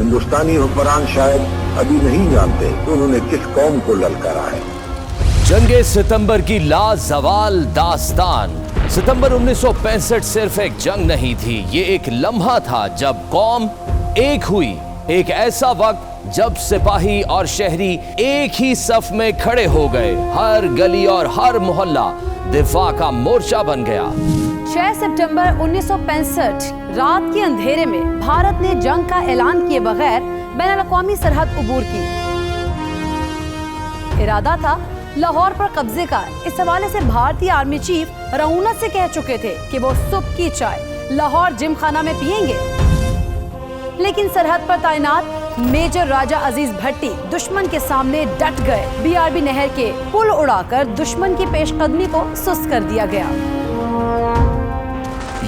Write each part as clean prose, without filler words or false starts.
हिंदुस्तानी हुक्मरान शायद अभी नहीं जानते कि उन्होंने किस कौम को ललकारा है। जंगे सितंबर की लाजवाल दास्तान। सितंबर 1965 सिर्फ एक जंग नहीं थी, ये एक लम्हा था जब कौम एक हुई। एक ऐसा वक्त जब सिपाही और शहरी एक ही सफ में खड़े हो गए। हर गली और हर मोहल्ला दिफा का मोर्चा बन गया। 6 सितंबर 1965 रात के अंधेरे में भारत ने जंग का ऐलान किए बगैर बैनुल-अक़वामी सरहद उबूर की। इरादा था लाहौर पर कब्जे का। इस हवाले से भारतीय आर्मी चीफ रऊनत से कह चुके थे कि वो सुबह की चाय लाहौर जिमखाना में पिएंगे। लेकिन सरहद पर तैनात मेजर राजा अजीज भट्टी दुश्मन के सामने डट गए। बीआरबी नहर के पुल उड़ाकर दुश्मन की पेशकदमी को सुस्त कर दिया गया।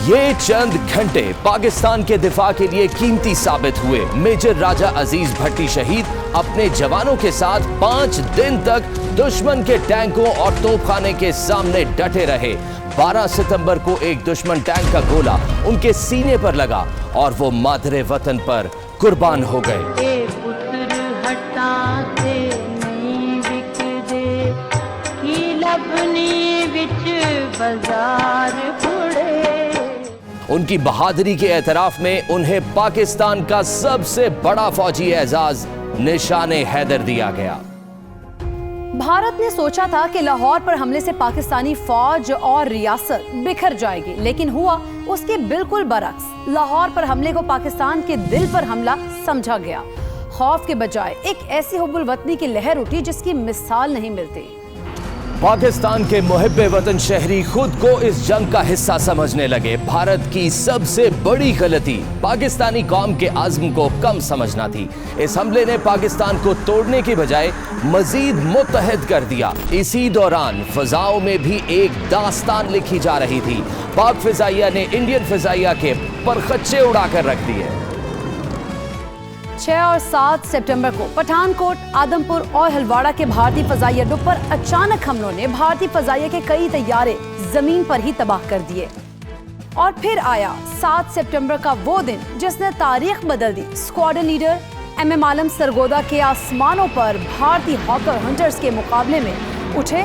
ये चंद घंटे पाकिस्तान के दिफा के लिए कीमती साबित हुए। मेजर राजा अजीज भट्टी शहीद अपने जवानों के साथ 5 दिन तक दुश्मन के टैंकों और तोपखाने के सामने डटे रहे। 12 सितंबर को एक दुश्मन टैंक का गोला उनके सीने पर लगा और वो मादरे वतन पर कुर्बान हो गए। उनकी बहादुरी के एतराफ में उन्हें पाकिस्तान का सबसे बड़ा फौजी एजाज निशाने हैदर दिया गया। भारत ने सोचा था कि लाहौर पर हमले से पाकिस्तानी फौज और रियासत बिखर जाएगी, लेकिन हुआ उसके बिल्कुल बरक्स। लाहौर पर हमले को पाकिस्तान के दिल पर हमला समझा गया। खौफ के बजाय एक ऐसी हुब्बुल वतनी की लहर उठी जिसकी मिसाल नहीं मिलती। पाकिस्तान के मुहिब्बे वतन शहरी खुद को इस जंग का हिस्सा समझने लगे। भारत की सबसे बड़ी गलती पाकिस्तानी कौम के आज़्म को कम समझना थी। इस हमले ने पाकिस्तान को तोड़ने की बजाय मजीद मुत्तहद कर दिया। इसी दौरान फिजाओं में भी एक दास्तान लिखी जा रही थी। पाक फिजाइया ने इंडियन फिजाइया के परखच्चे उड़ाकर रख दिए। 6 और 7 सितंबर को पठानकोट, आदमपुर और हलवाड़ा के भारतीय फजाई अड्डों पर अचानक हमलों ने भारतीय फजाइया के कई तैयारे जमीन पर ही तबाह कर दिए। और फिर आया 7 सितंबर का वो दिन जिसने तारीख बदल दी। स्क्वाड्रन लीडर MM आलम सरगोदा के आसमानों पर भारतीय हॉकर हंटर्स के मुकाबले में उठे।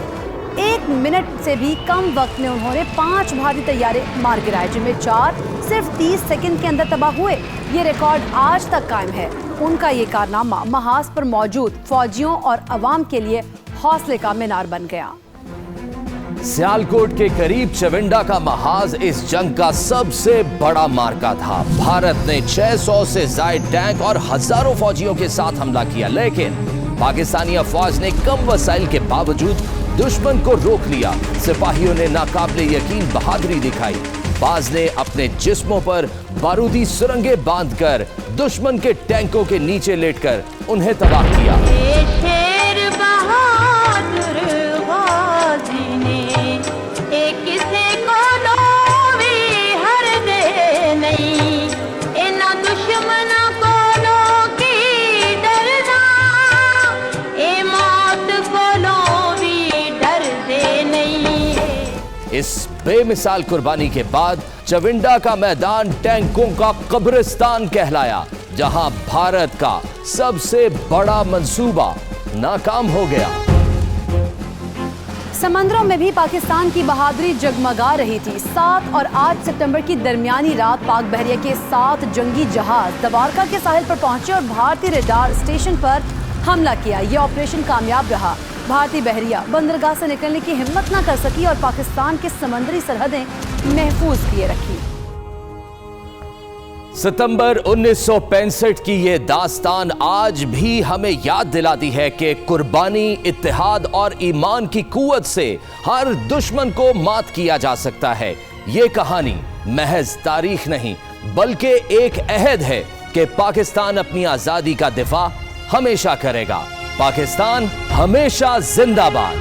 1 मिनट से भी कम वक्त में उन्होंने 5 भारतीय तैयारे मार गिराए, जिनमें 4 सिर्फ 30 सेकंड के अंदर तबाह हुए। ये रिकॉर्ड आज तक कायम है। उनका ये कारनामा महाज पर मौजूद फौजियों और अवाम के लिए हौसले का मीनार बन गया। सियालकोट के करीब चविंडा का महाज इस जंग का सबसे बड़ा मार्का था। भारत ने 600 से ज्यादा टैंक और हजारों फौजियों के साथ हमला किया, लेकिन पाकिस्तानी अफवाज ने कम वसाइल के बावजूद दुश्मन को रोक लिया। सिपाहियों ने नाकाबिले यकीन बहादुरी दिखाई। बाज ने अपने जिस्मों पर बारूदी सुरंगें बांधकर दुश्मन के टैंकों के नीचे लेटकर उन्हें तबाह किया। इस बेमिसाल कुर्बानी के बाद चविंडा का मैदान टैंकों का कब्रिस्तान कहलाया, जहां भारत का सबसे बड़ा मंसूबा नाकाम हो गया। समंदरों में भी पाकिस्तान की बहादुरी जगमगा रही थी। 7 और 8 सितंबर की दरमियानी रात पाक बहरिया के 7 जंगी जहाज दवारका के साहिल पर पहुंचे और भारतीय रडार स्टेशन पर हमला किया। यह ऑपरेशन कामयाब रहा। भारतीय बहरिया बंदरगाह से निकलने की हिम्मत ना कर सकी और पाकिस्तान की समुद्री सरहदें महफूज किए रखी। सितंबर 1965 की ये दास्तान आज भी हमें याद दिलाती है कि कुर्बानी, इत्तेहाद और ईमान की कुव्वत से हर दुश्मन को मात किया जा सकता है। ये कहानी महज तारीख नहीं बल्कि एक अहद है कि पाकिस्तान अपनी आजादी का दिफा हमेशा करेगा। पाकिस्तान हमेशा जिंदाबाद।